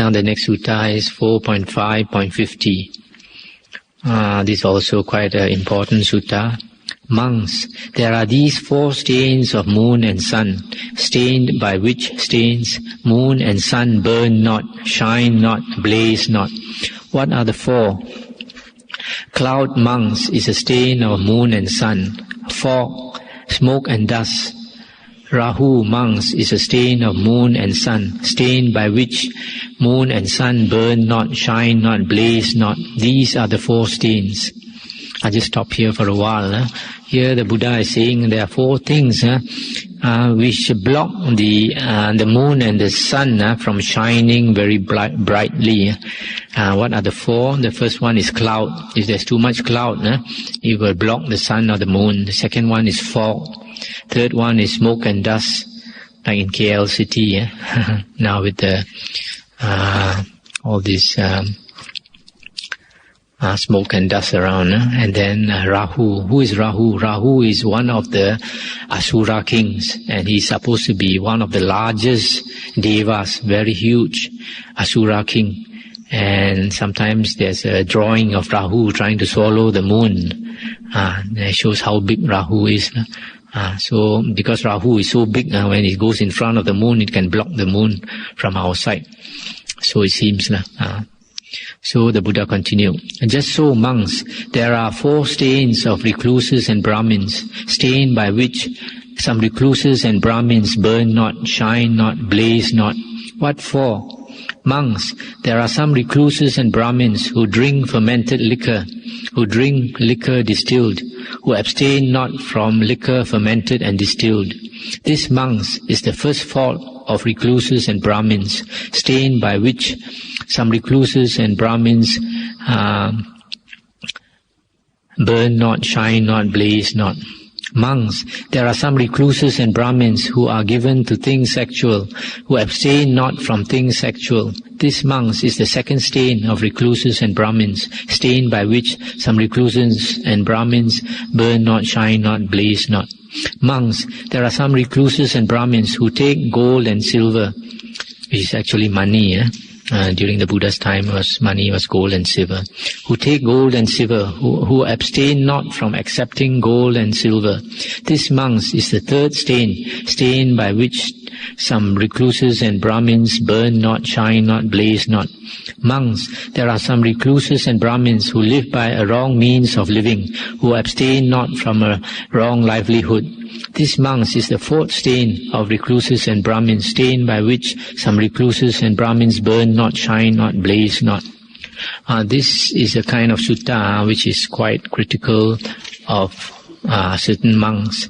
Now the next sutta is 4.5.50. This is also quite an important sutta. Monks, there are these 4 stains of moon and sun, stained by which stains moon and sun burn not, shine not, blaze not. What are the 4? Cloud, monks, is a stain of moon and sun. Fog, smoke and dust. Rahu, monks, is a stain of moon and sun, stained by which moon and sun burn not, shine not, blaze not. These are the 4 stains. I'll just stop here for a while. Here the Buddha is saying there are 4 things which block the moon and the sun from shining very brightly. What are the 4? The first one is cloud. If there's too much cloud, it will block the sun or the moon. The second one is fog. Third one is smoke and dust, like in KL city. Now with the all this smoke and dust around. And then Rahu. Who is Rahu? Rahu is one of the Asura kings, and he's supposed to be one of the largest devas, very huge Asura king. And sometimes there's a drawing of Rahu trying to swallow the moon. That shows how big Rahu is. So because Rahu is so big, when it goes in front of the moon, it can block the moon from outside. So it seems. So the Buddha continued, just so, monks, there are 4 stains of recluses and Brahmins, stained by which some recluses and Brahmins burn not, shine not, blaze not. What for? Monks, there are some recluses and Brahmins who drink fermented liquor, who drink liquor distilled, who abstain not from liquor fermented and distilled. This, monks, is the first fault of recluses and Brahmins, stained by which some recluses and Brahmins burn not, shine not, blaze not. Monks, there are some recluses and Brahmins who are given to things sexual, who abstain not from things sexual. This, monks, is the second stain of recluses and Brahmins, stained by which some recluses and Brahmins burn not, shine not, blaze not. Monks, there are some recluses and Brahmins who take gold and silver, which is actually money. During the Buddha's time, money was gold and silver. Who take gold and silver, who abstain not from accepting gold and silver. This, monks, is the third stain, stained by which some recluses and Brahmins burn not, shine not, blaze not. Monks, there are some recluses and Brahmins who live by a wrong means of living, who abstain not from a wrong livelihood. This, monks, is the 4th stain of recluses and Brahmins, stained by which some recluses and Brahmins burn not, shine not, blaze not. This is a kind of sutta which is quite critical of certain monks.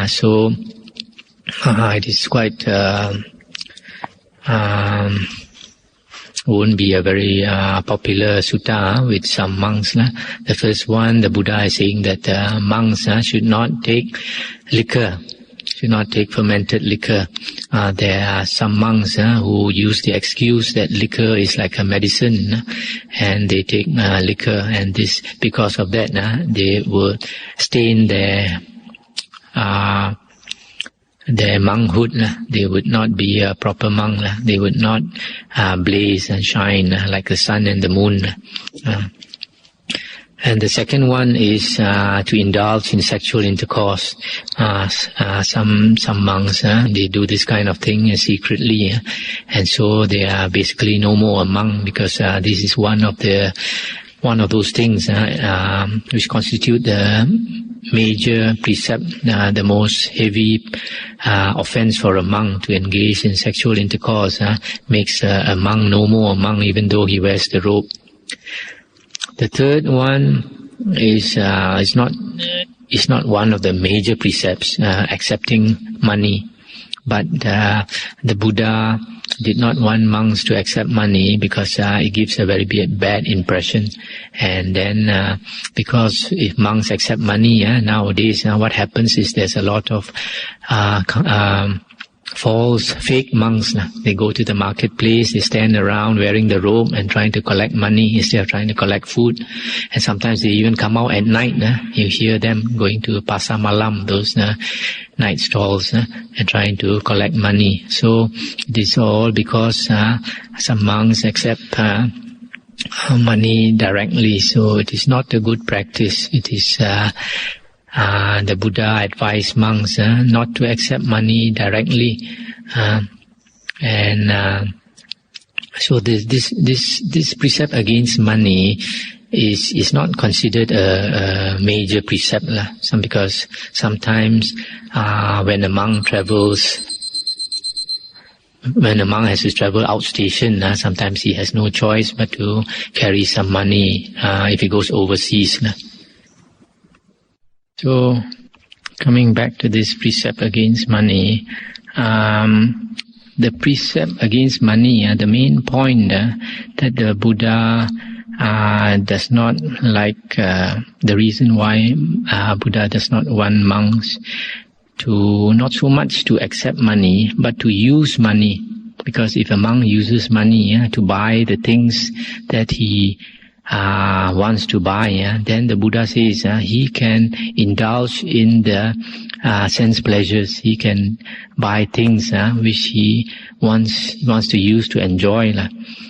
So it is quite won't be a very popular sutta with some monks. The first one, the Buddha is saying that monks should not take liquor, should not take fermented liquor. There are some monks who use the excuse that liquor is like a medicine, and they take liquor, and this, because of that, they will stain their monkhood. They would not be a proper monk. They would not blaze and shine like the sun and the moon. And the second one is to indulge in sexual intercourse. Some monks, they do this kind of thing secretly, and so they are basically no more a monk, because this is one of those things which constitute the major precept, the most heavy offense for a monk to engage in sexual intercourse. Makes a monk no more a monk, even though he wears the robe. The third one is not one of the major precepts, accepting money. But the Buddha did not want monks to accept money, because it gives a very bad impression. And then because if monks accept money nowadays, what happens is there's a lot of false fake monks. They go to the marketplace, they stand around wearing the robe and trying to collect money instead of trying to collect food. And sometimes they even come out at night. You hear them going to Pasar Malam, those night stalls, and trying to collect money. So it is all because some monks accept money directly. So it is not a good practice. It is the Buddha advised monks not to accept money directly, so this precept against money is not considered a major precept, because sometimes when a monk has to travel outstation, sometimes he has no choice but to carry some money if he goes overseas. So, coming back to this precept against money, the precept against money, the main point that the Buddha does not like, the reason why Buddha does not want monks to, not so much to accept money, but to use money. Because if a monk uses money to buy the things that he wants to buy, then the Buddha says he can indulge in the sense pleasures. He can buy things which he wants to use to enjoy.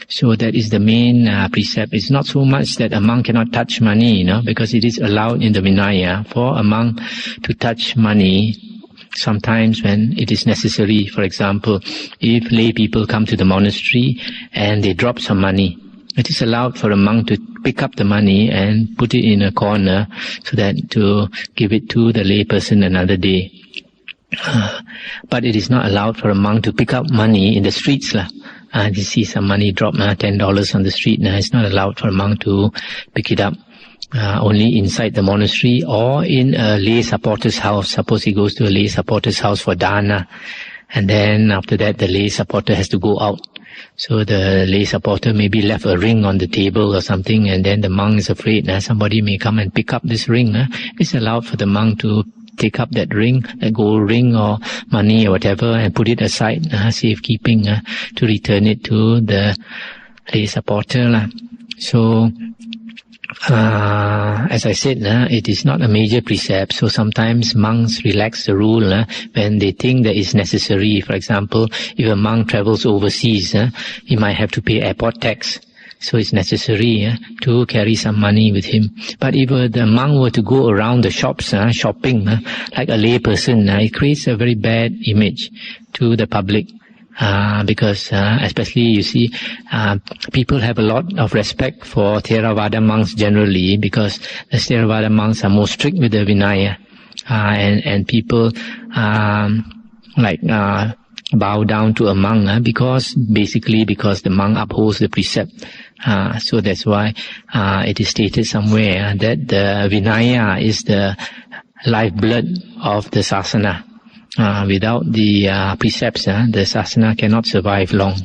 So that is the main precept. It's not so much that a monk cannot touch money, because it is allowed in the Vinaya for a monk to touch money sometimes when it is necessary. For example, if lay people come to the monastery and they drop some money, it is allowed for a monk to pick up the money and put it in a corner so that to give it to the lay person another day. But it is not allowed for a monk to pick up money in the streets. You see some money drop, $10 on the street. It's not allowed for a monk to pick it up. Only inside the monastery or in a lay supporter's house. Suppose he goes to a lay supporter's house for dana, and then after that the lay supporter has to go out. So the lay supporter maybe left a ring on the table or something, and then the monk is afraid somebody may come and pick up this ring. It's allowed for the monk to take up that ring, a gold ring or money or whatever, and put it aside, safekeeping, to return it to the lay supporter. So, as I said, it is not a major precept, so sometimes monks relax the rule when they think that it's necessary. For example, if a monk travels overseas, he might have to pay airport tax, so it's necessary to carry some money with him. But if the monk were to go around the shops shopping like a lay person, it creates a very bad image to the public. Because especially you see, people have a lot of respect for Theravada monks generally, because the Theravada monks are more strict with the Vinaya, and people bow down to a monk because the monk upholds the precept. So that's why it is stated somewhere that the Vinaya is the lifeblood of the Sasana. Without the precepts, the sasana cannot survive long.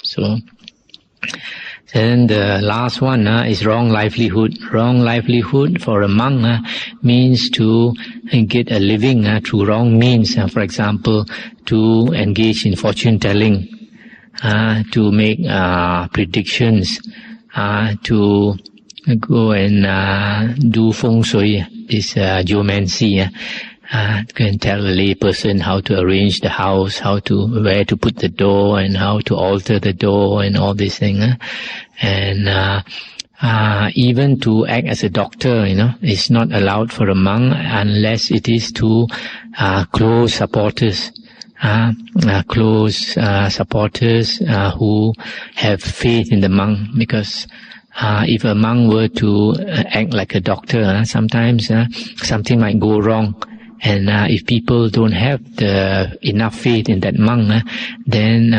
So then the last one is wrong livelihood. Wrong livelihood for a monk means to get a living through wrong means. For example, to engage in fortune telling, to make predictions, to go and do feng shui, this geomancy. Can tell a lay person how to arrange the house, where to put the door, and how to alter the door, and all these things. And even to act as a doctor, is not allowed for a monk unless it is to close supporters. Supporters who have faith in the monk, because if a monk were to act like a doctor, sometimes something might go wrong. And if people don't have enough faith in that monk, then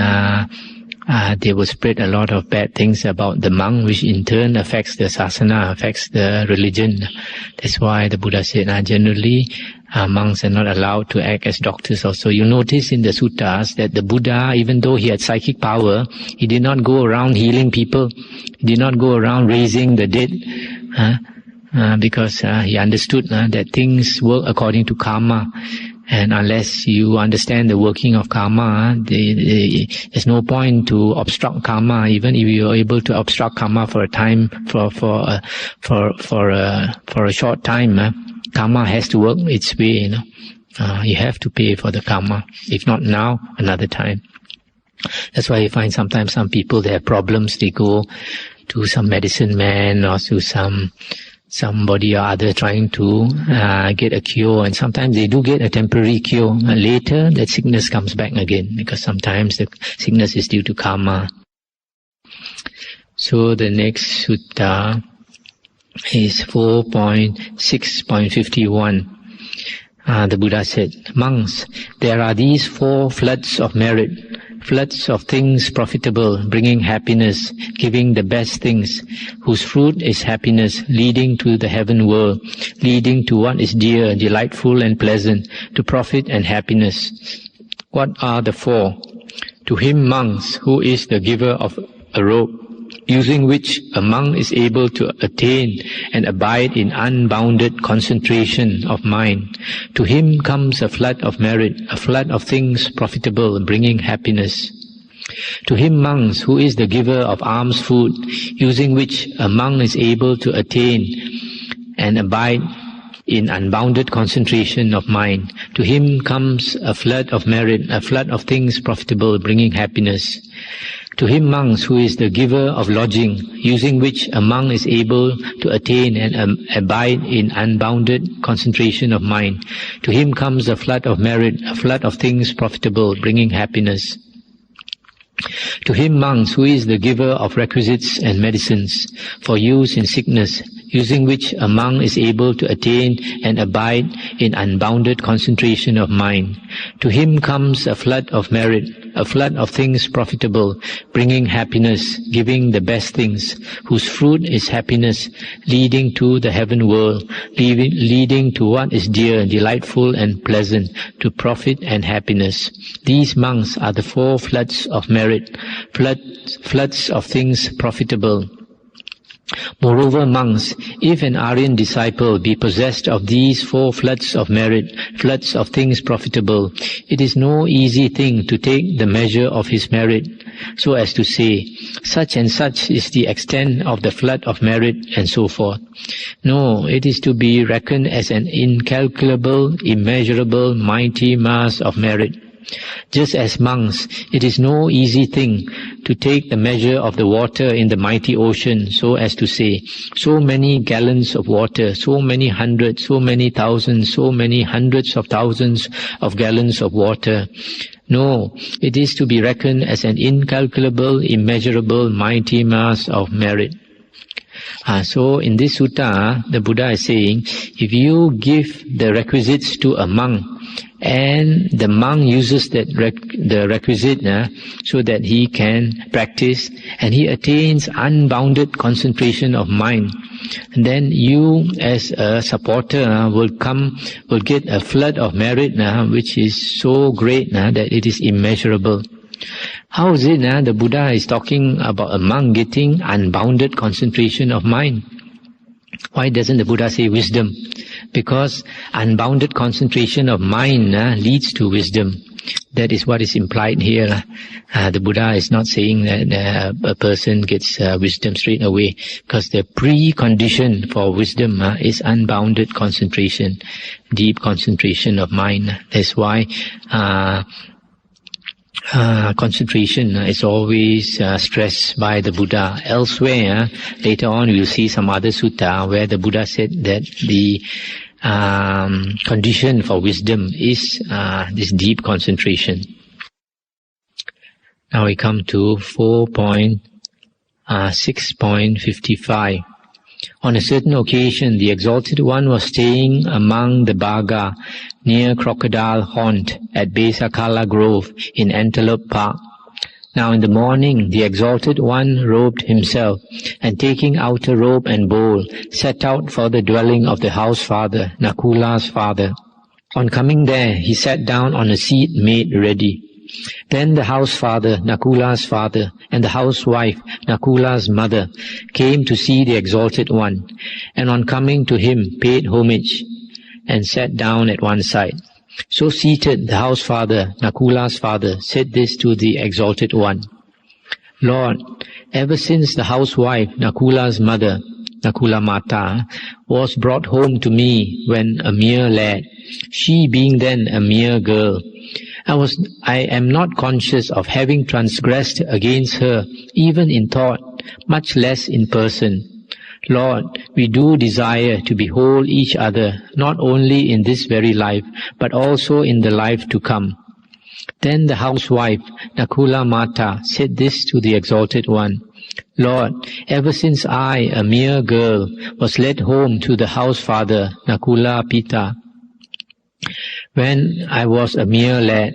they will spread a lot of bad things about the monk, which in turn affects the sasana, affects the religion. That's why the Buddha said generally monks are not allowed to act as doctors also. You notice in the suttas that the Buddha, even though he had psychic power, he did not go around healing people. He did not go around raising the dead. Because he understood that things work according to karma. And unless you understand the working of karma, there's no point to obstruct karma. Even if you are able to obstruct karma for a time, for a short time, karma has to work its way. You have to pay for the karma. If not now, another time. That's why you find sometimes some people, they have problems. They go to some medicine man or to somebody or other trying to get a cure, and sometimes they do get a temporary cure. And later, that sickness comes back again, because sometimes the sickness is due to karma. So the next sutta is 4.6.51. The Buddha said, "Monks, there are these 4 floods of merit, floods of things profitable, bringing happiness, giving the best things, whose fruit is happiness, leading to the heaven world, leading to what is dear, delightful and pleasant, to profit and happiness. What are the 4? To him, monks, who is the giver of a robe, using which a monk is able to attain and abide in unbounded concentration of mind. To him comes a flood of merit, a flood of things profitable, bringing happiness. To him, monks, who is the giver of alms food, using which a monk is able to attain and abide in unbounded concentration of mind. To him comes a flood of merit, a flood of things profitable, bringing happiness. To him, monks, who is the giver of lodging, using which a monk is able to attain and abide in unbounded concentration of mind. To him comes a flood of merit, a flood of things profitable, bringing happiness. To him, monks, who is the giver of requisites and medicines for use in sickness, using which a monk is able to attain and abide in unbounded concentration of mind. To him comes a flood of merit, a flood of things profitable, bringing happiness, giving the best things, whose fruit is happiness, leading to the heaven world, leading to what is dear, delightful and pleasant, to profit and happiness. These monks are the 4 floods of merit, floods of things profitable. Moreover, monks, if an Aryan disciple be possessed of these 4 floods of merit, floods of things profitable, it is no easy thing to take the measure of his merit, so as to say, such and such is the extent of the flood of merit, and so forth. No, it is to be reckoned as an incalculable, immeasurable, mighty mass of merit. Just as monks, it is no easy thing to take the measure of the water in the mighty ocean, so as to say, so many gallons of water, so many hundreds, so many thousands, so many hundreds of thousands of gallons of water. No, it is to be reckoned as an incalculable, immeasurable, mighty mass of merit. So in this sutta, the Buddha is saying, if you give the requisites to a monk, and the monk uses the requisite so that he can practice, and he attains unbounded concentration of mind, and then you as a supporter will get a flood of merit which is so great that it is immeasurable. How is it the Buddha is talking about a monk getting unbounded concentration of mind? Why doesn't the Buddha say wisdom? Because unbounded concentration of mind leads to wisdom. That is what is implied here. The Buddha is not saying that a person gets wisdom straight away, because the precondition for wisdom is unbounded concentration, deep concentration of mind. That's why concentration is always stressed by the Buddha. Elsewhere, later on we will see some other sutta where the Buddha said that the condition for wisdom is this deep concentration. Now we come to 4.6.55. On a certain occasion, the Exalted One was staying among the Bhaga near Crocodile Haunt at Besakala Grove in Antelope Park. Now in the morning, the Exalted One robed himself, and taking outer robe and bowl, set out for the dwelling of the house father, Nakula's father. On coming there, he sat down on a seat made ready. Then the house father, Nakula's father, and the housewife, Nakula's mother, came to see the Exalted One, and on coming to him paid homage, and sat down at one side. So seated, the house father, Nakula's father, said this to the Exalted One. Lord, ever since the housewife, Nakula's mother, Nakula Mata, was brought home to me when a mere lad, she being then a mere girl, I am not conscious of having transgressed against her, even in thought, much less in person. Lord, we do desire to behold each other, not only in this very life, but also in the life to come. Then the housewife, Nakula Mata, said this to the Exalted One. Lord, ever since I, a mere girl, was led home to the house father, Nakula Pita, when I was a mere lad,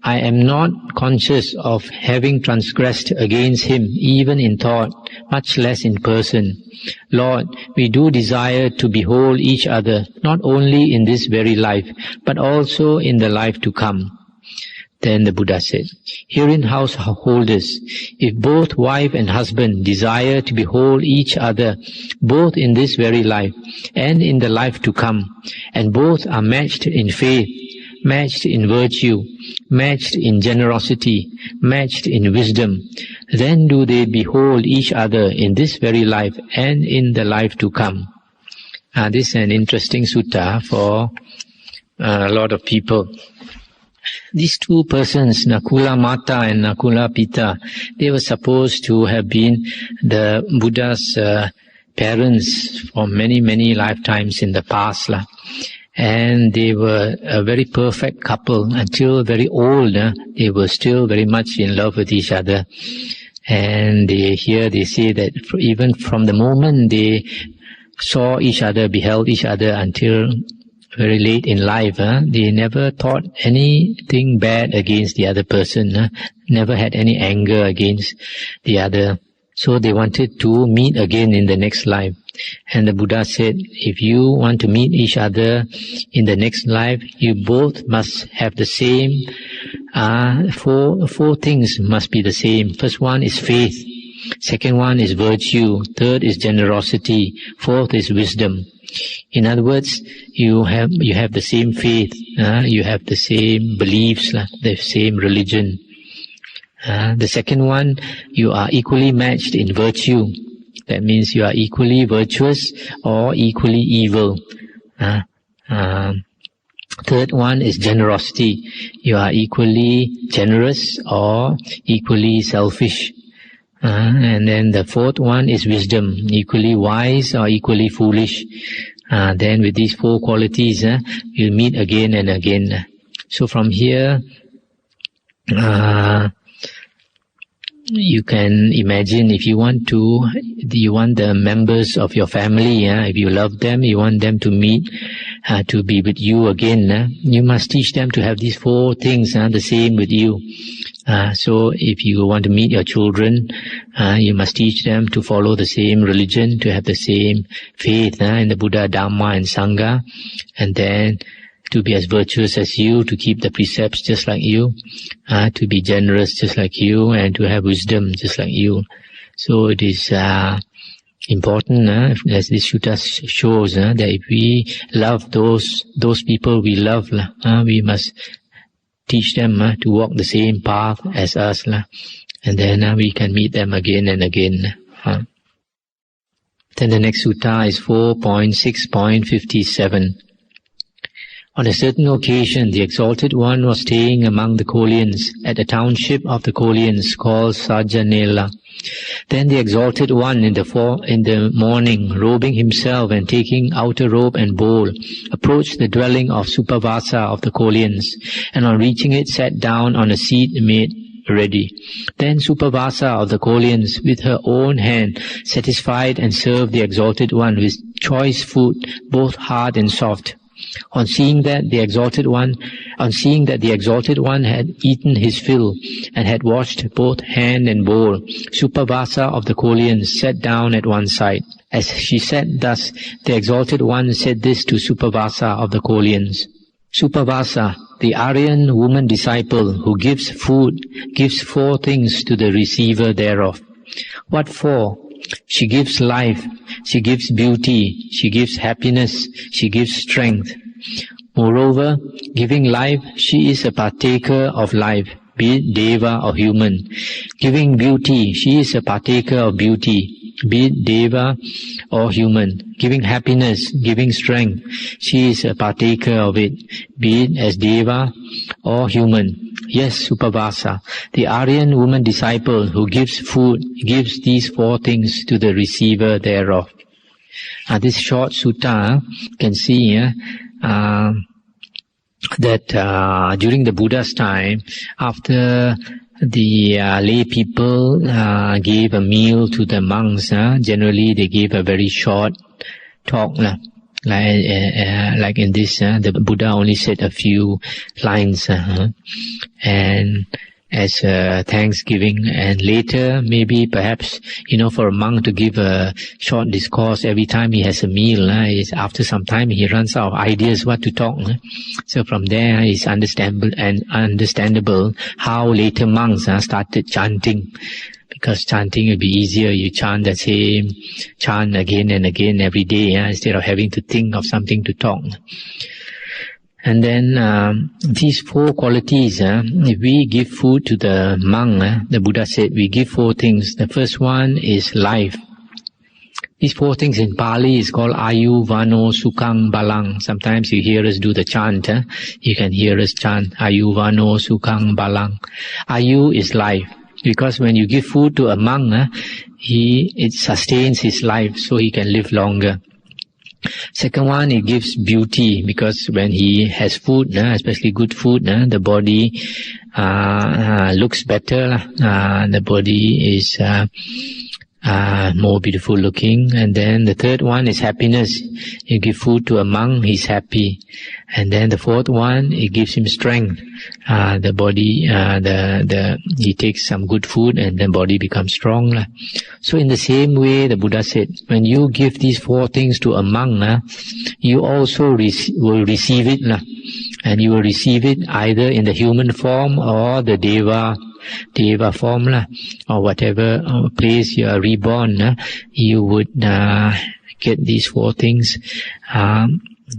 I am not conscious of having transgressed against him, even in thought, much less in person. Lord, we do desire to behold each other, not only in this very life, but also in the life to come. Then the Buddha said, Herein, householders, if both wife and husband desire to behold each other, both in this very life and in the life to come, and both are matched in faith, matched in virtue, matched in generosity, matched in wisdom, then do they behold each other in this very life and in the life to come. This is an interesting sutta for a lot of people. These two persons, Nakula Mata and Nakula Pita, they were supposed to have been the Buddha's parents for many, many lifetimes in the past. And they were a very perfect couple until very old. They were still very much in love with each other. And they say that even from the moment they saw each other, beheld each other until very late in life, they never thought anything bad against the other person, never had any anger against the other. So they wanted to meet again in the next life. And the Buddha said, if you want to meet each other in the next life, you both must have the same, four things must be the same. First one is faith. Second one is virtue. Third is generosity. Fourth is wisdom. In other words, you have the same faith, you have the same beliefs, the same religion. The second one, you are equally matched in virtue. That means you are equally virtuous or equally evil. Third one is generosity. You are equally generous or equally selfish. And then the fourth one is wisdom, equally wise or equally foolish. Then with these four qualities, you meet again and again. So from here, you can imagine if you want the members of your family, if you love them, you want them to meet, to be with you again, you must teach them to have these four things, the same with you. So if you want to meet your children, you must teach them to follow the same religion, to have the same faith in the Buddha, Dhamma and Sangha, and then to be as virtuous as you, to keep the precepts just like you, to be generous just like you, and to have wisdom just like you. So it is important, as this sutta shows, that if we love those people we love, we must teach them to walk the same path as us, and then we can meet them again and again. Then the next sutta is 4.6.57. On a certain occasion, the Exalted One was staying among the Kolians at a township of the Kolians called Sajanela. Then the Exalted One in the morning, robing himself and taking outer robe and bowl, approached the dwelling of Supavasa of the Kolians, and on reaching it sat down on a seat made ready. Then Supavasa of the Kolians, with her own hand, satisfied and served the Exalted One with choice food, both hard and soft. On seeing that the Exalted One had eaten his fill and had washed both hand and bowl, Supavasa of the Kolians sat down at one side. As she sat thus, the Exalted One said this to Supavasa of the Kolians. Supavasa, the Aryan woman disciple who gives food, gives four things to the receiver thereof. What for? She gives life, she gives beauty, she gives happiness, she gives strength. Moreover, giving life, she is a partaker of life, be it deva or human. Giving beauty, she is a partaker of beauty, be it deva or human. Giving happiness, giving strength, she is a partaker of it, be it as deva or human. Yes, Upavasa, the Aryan woman disciple who gives food, gives these four things to the receiver thereof. This short sutta can see that during the Buddha's time, after the lay people gave a meal to the monks, generally they gave a very short talk. Like in this, the Buddha only said a few lines, and as thanksgiving, and later maybe perhaps for a monk to give a short discourse every time he has a meal, after some time he runs out of ideas what to talk. So from there it's understandable how later monks started chanting. Because chanting will be easier. You chant the same chant again and again every day, instead of having to think of something to talk. And then these four qualities, if we give food to the monk, the Buddha said we give four things. The first one is life. These four things in Pali is called Ayu, Vano, Sukhang, Balang. Sometimes you hear us do the chant. You can hear us chant Ayu, Vano, Sukhang, Balang. Ayu is life. Because when you give food to a monk, it sustains his life, so he can live longer. Second one, it gives beauty, because when he has food, especially good food, the body looks better. The body is more beautiful looking. And then the third one is happiness. You give food to a monk, he's happy. And then the fourth one, it gives him strength. The body, he takes some good food and the body becomes strong. So in the same way, the Buddha said, when you give these four things to a monk, you also will receive it. And you will receive it either in the human form or the deva form, or whatever place you are reborn, you would get these four things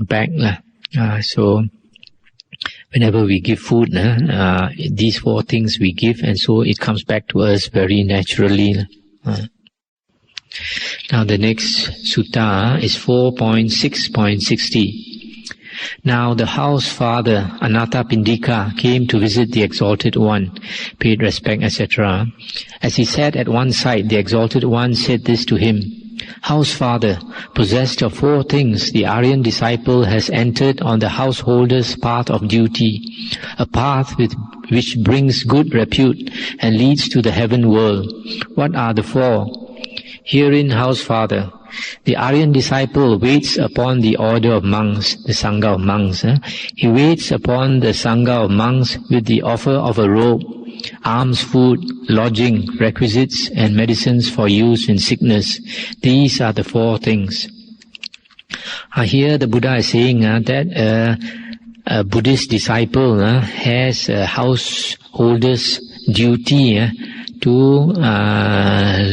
back. So whenever we give food, these four things we give, and so it comes back to us very naturally. Now the next sutta is 4.6.60. Now the house father, Anathapindika, came to visit the Exalted One, paid respect, etc. As he sat at one side, the Exalted One said this to him: House father, possessed of four things, the Aryan disciple has entered on the householder's path of duty, a path which brings good repute and leads to the heaven world. What are the four? Herein, house father, the Aryan disciple waits upon the order of monks, the Sangha of monks. He waits upon the Sangha of monks with the offer of a robe, alms, food, lodging, requisites, and medicines for use in sickness. These are the four things. Here the Buddha is saying that a Buddhist disciple has a householder's duty to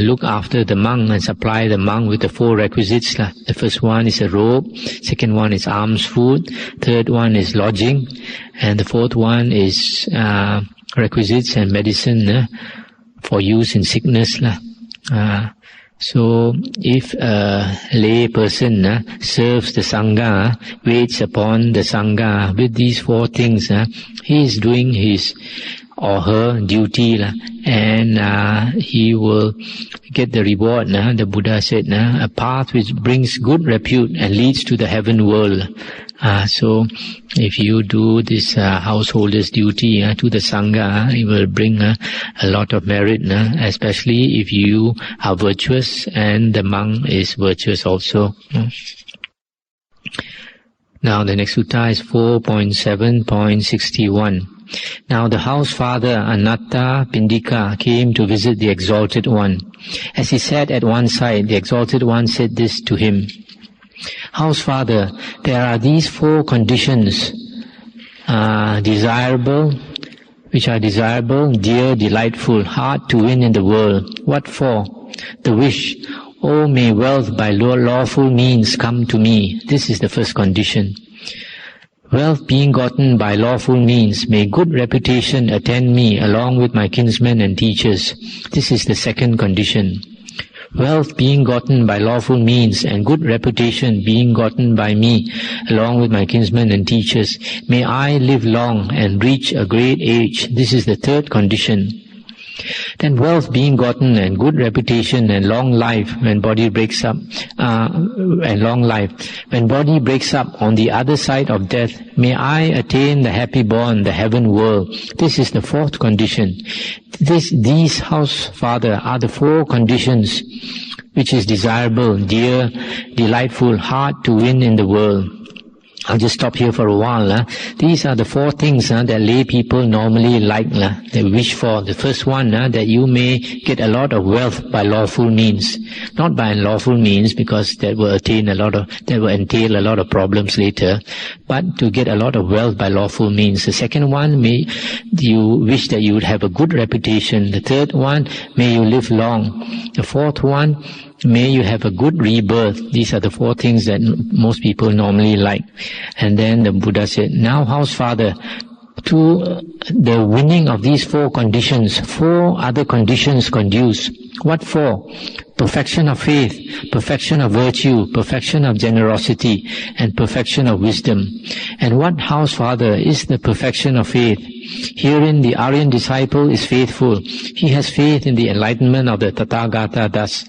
look after the monk and supply the monk with the four requisites. The first one is a robe, second one is alms, food, third one is lodging, and the fourth one is requisites and medicine for use in sickness. So if a lay person serves the Sangha, waits upon the Sangha with these four things, he is doing his or her duty, and he will get the reward. The Buddha said, a path which brings good repute and leads to the heaven world. So if you do this householder's duty to the Sangha, it will bring a lot of merit, especially if you are virtuous and the monk is virtuous also. Now the next sutta is 4.7.61. Now the house father Anathapindika came to visit the Exalted One. As he sat at one side, the Exalted One said this to him: House father, there are these four conditions, which are desirable, dear, delightful, hard to win in the world. What for? The wish, oh, may wealth by lawful means come to me. This is the first condition. Wealth being gotten by lawful means, may good reputation attend me along with my kinsmen and teachers. This is the second condition. Wealth being gotten by lawful means and good reputation being gotten by me along with my kinsmen and teachers, may I live long and reach a great age. This is the third condition. Then wealth being gotten and good reputation and long life when body breaks up, when body breaks up on the other side of death, may I attain the happy born, the heaven world. This is the fourth condition. These, house father, are the four conditions which is desirable, dear, delightful, hard to win in the world. I'll just stop here for a while. These are the four things that lay people normally like, they wish for. The first one, that you may get a lot of wealth by lawful means. Not by unlawful means, because that will entail a lot of problems later, but to get a lot of wealth by lawful means. The second one, you wish that you would have a good reputation. The third one, may you live long. The fourth one, may you have a good rebirth. These are the four things that most people normally like. And then the Buddha said, now, house father, to the winning of these four conditions, four other conditions conduce. What four? Perfection of faith, perfection of virtue, perfection of generosity, and perfection of wisdom. And what, house father, is the perfection of faith? Herein the Aryan disciple is faithful. He has faith in the enlightenment of the Tathagata thus.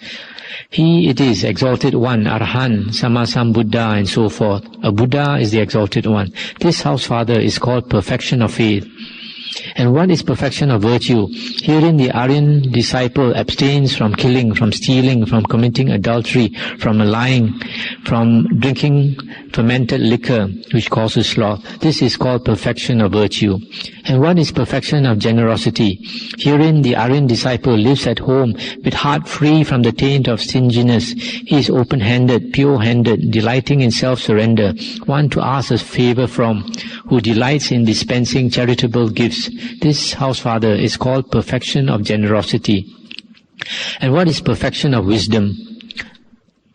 He it is, exalted one, Arhan, Sammasambuddha, and so forth. A Buddha is the exalted one. This house father is called perfection of faith. And what is perfection of virtue? Herein the Aryan disciple abstains from killing, from stealing, from committing adultery, from lying, from drinking fermented liquor, which causes sloth. This is called perfection of virtue. And what is perfection of generosity? Herein the Aryan disciple lives at home with heart free from the taint of stinginess. He is open-handed, pure-handed, delighting in self-surrender, one to ask a favor from, who delights in dispensing charitable gifts. This house father is called perfection of generosity. And what is perfection of wisdom?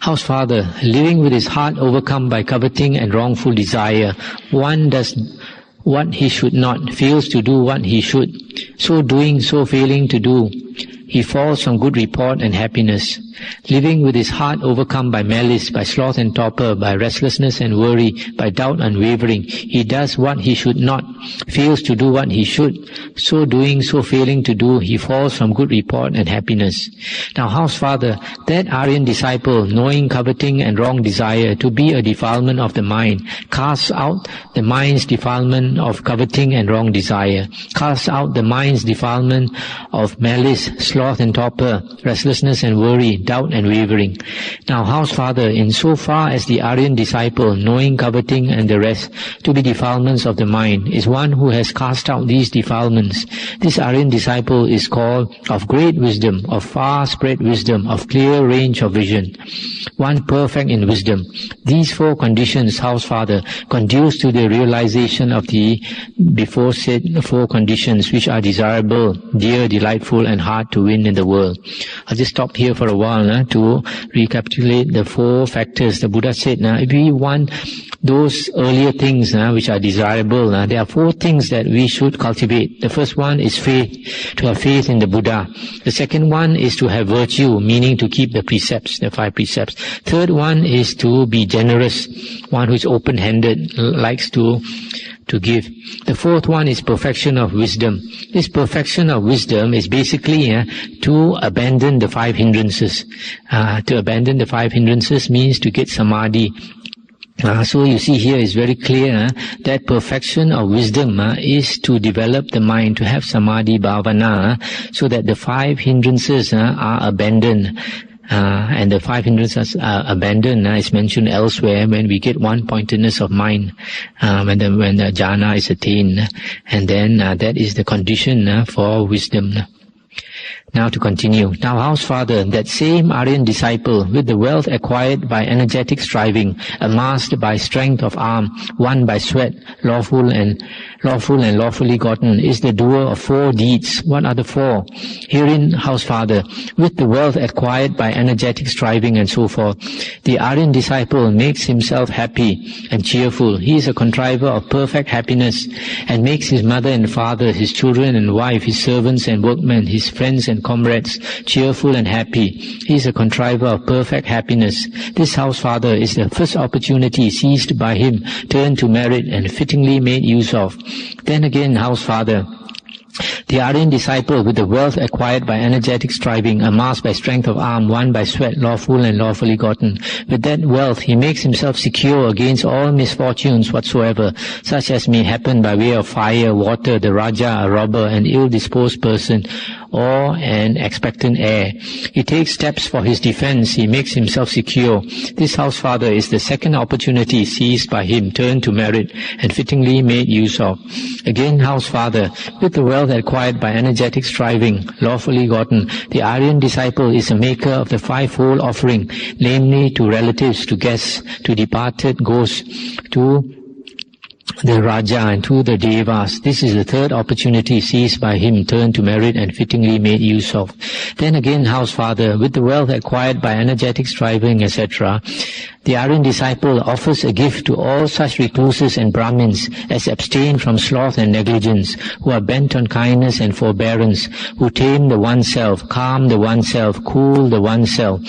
House father, living with his heart overcome by coveting and wrongful desire, one does what he should not, fails to do what he should. So doing, so failing to do, he falls from good report and happiness. Living with his heart overcome by malice, by sloth and torpor, by restlessness and worry, by doubt and wavering, he does what he should not, fails to do what he should. So doing, so failing to do, he falls from good report and happiness. Now, house father, that Aryan disciple, knowing coveting and wrong desire to be a defilement of the mind, casts out the mind's defilement of coveting and wrong desire, casts out the mind's defilement of malice, sloth and torpor, restlessness and worry, doubt and wavering. Now, house father, in so far as the Aryan disciple, knowing coveting and the rest to be defilements of the mind, is one who has cast out these defilements, this Aryan disciple is called of great wisdom, of far spread wisdom, of clear range of vision, one perfect in wisdom. These four conditions, house father, conduce to the realization of the before said four conditions which are desirable, dear, delightful, and hard to win in the world. I'll just stop here for a while to recapitulate the four factors. The Buddha said, if we want those earlier things which are desirable, there are four things that we should cultivate. The first one is faith, to have faith in the Buddha. The second one is to have virtue, meaning to keep the precepts, the 5 precepts. Third one is to be generous, one who is open-handed, likes to give. The fourth one is perfection of wisdom. This perfection of wisdom is basically to abandon the 5 hindrances. To abandon the 5 hindrances means to get samadhi. So you see here is very clear that perfection of wisdom is to develop the mind, to have samadhi bhavana, so that the 5 hindrances are abandoned. And the 5 hindrances are abandoned is mentioned elsewhere when we get one-pointedness of mind, when the jhana is attained, and then that is the condition for wisdom. Now to continue. Now house father, that same Aryan disciple, with the wealth acquired by energetic striving, amassed by strength of arm, won by sweat, lawful and lawfully gotten, is the doer of 4 deeds. What are the 4? Herein, house father, with the wealth acquired by energetic striving and so forth, the Aryan disciple makes himself happy and cheerful. He is a contriver of perfect happiness, and makes his mother and father, his children and wife, his servants and workmen, his friends and comrades cheerful and happy. He is a contriver of perfect happiness. This house father is the first opportunity seized by him, turned to merit and fittingly made use of. Then again, house father, the Aryan disciple, with the wealth acquired by energetic striving, amassed by strength of arm, won by sweat, lawful and lawfully gotten. With that wealth, he makes himself secure against all misfortunes whatsoever, such as may happen by way of fire, water, the Raja, a robber, an ill-disposed person, or an expectant heir. He takes steps for his defense. He makes himself secure. This house father is the second opportunity seized by him, turned to merit, and fittingly made use of. Again, house father, with the wealth acquired by energetic striving, lawfully gotten, the Aryan disciple is a maker of the 5-fold offering, namely to relatives, to guests, to departed ghosts, to the Raja and to the Devas. This is the third opportunity seized by him, turned to merit and fittingly made use of. Then again, house father, with the wealth acquired by energetic striving, etc., the Aryan disciple offers a gift to all such recluses and Brahmins as abstain from sloth and negligence, who are bent on kindness and forbearance, who tame the oneself, calm the oneself, cool the oneself.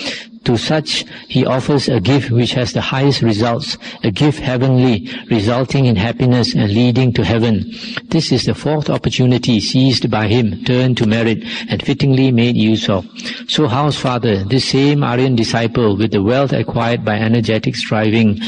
To such he offers a gift which has the highest results, a gift heavenly, resulting in happiness and leading to heaven. This is the fourth opportunity seized by him, turned to merit, and fittingly made use of. So house father, this same Aryan disciple, with the wealth acquired by energetic striving,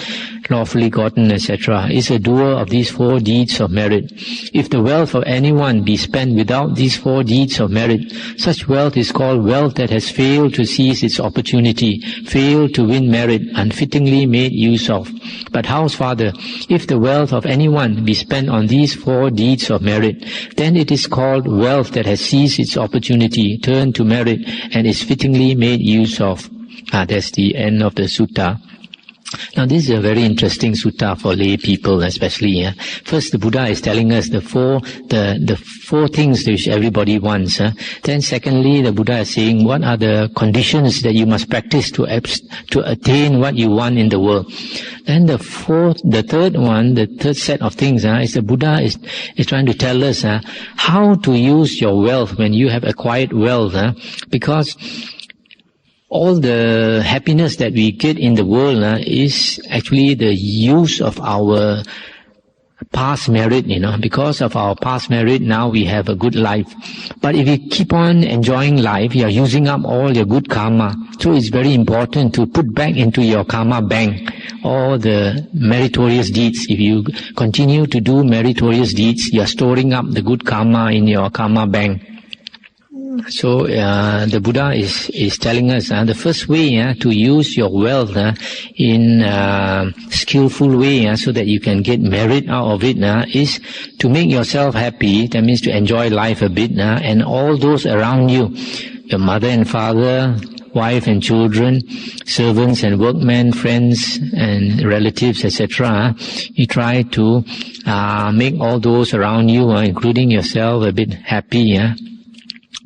lawfully gotten, etc., is a doer of these 4 deeds of merit. If the wealth of anyone be spent without these 4 deeds of merit, such wealth is called wealth that has failed to seize its opportunity, failed to win merit, unfittingly made use of. But house father, if the wealth of anyone be spent on these 4 deeds of merit, then it is called wealth that has seized its opportunity, turned to merit, and is fittingly made use of. That's the end of the sutta. Now this is a very interesting sutta for lay people especially. First, the Buddha is telling us the four things which everybody wants. Then secondly, the Buddha is saying what are the conditions that you must practice to attain what you want in the world. Then the third set of things is the Buddha is trying to tell us how to use your wealth when you have acquired wealth. Because all the happiness that we get in the world is actually the use of our past merit, Because of our past merit, now we have a good life. But if you keep on enjoying life, you are using up all your good karma. So it's very important to put back into your karma bank all the meritorious deeds. If you continue to do meritorious deeds, you are storing up the good karma in your karma bank. So the Buddha is telling us the first way to use your wealth in a skillful way so that you can get merit out of it is to make yourself happy. That means to enjoy life a bit, and all those around you, your mother and father, wife and children, servants and workmen, friends and relatives, etc. You try to make all those around you, including yourself, a bit happy.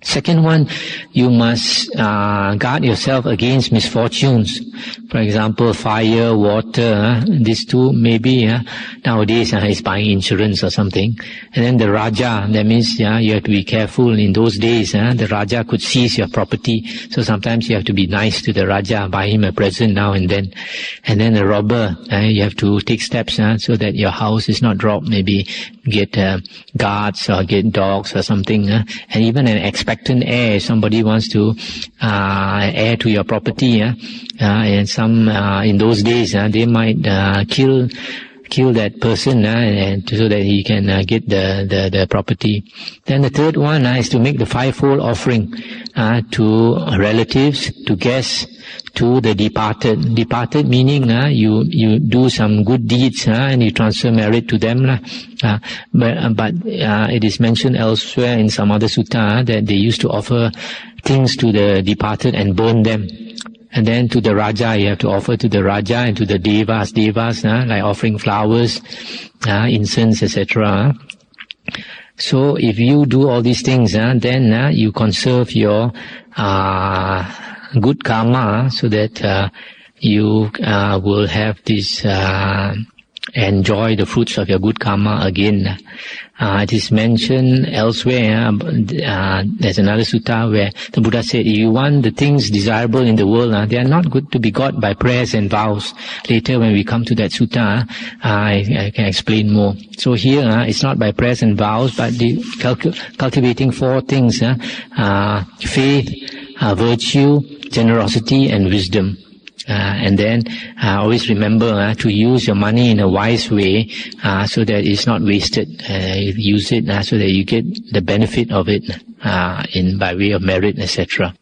Second one, you must guard yourself against misfortunes. For example, fire, water, these two maybe nowadays is buying insurance or something. And then the Raja, that means you have to be careful. In those days, the Raja could seize your property. So sometimes you have to be nice to the Raja, buy him a present now and then. And then the robber, you have to take steps so that your house is not robbed. Maybe get guards or get dogs or something. And even an expectant heir, somebody wants to heir to your property, and some in those days they might kill kill that person and so that he can get the property. Then the third one is to make the fivefold offering to relatives, to guests, to the departed. Departed meaning you do some good deeds and you transfer merit to them. But it is mentioned elsewhere in some other sutta that they used to offer things to the departed and burn them. And then to the Raja, you have to offer to the Raja and to the Devas, like offering flowers, incense, etc. So if you do all these things, then you conserve your good karma so that you will have this, enjoy the fruits of your good karma again. It is mentioned elsewhere, there's another sutta where the Buddha said, if you want the things desirable in the world, they are not good to be got by prayers and vows. Later when we come to that sutta, I can explain more. So here, it's not by prayers and vows, but cultivating four things, faith, virtue, generosity and wisdom. And then always remember to use your money in a wise way so that it's not wasted. Use it so that you get the benefit of it by way of merit, etc.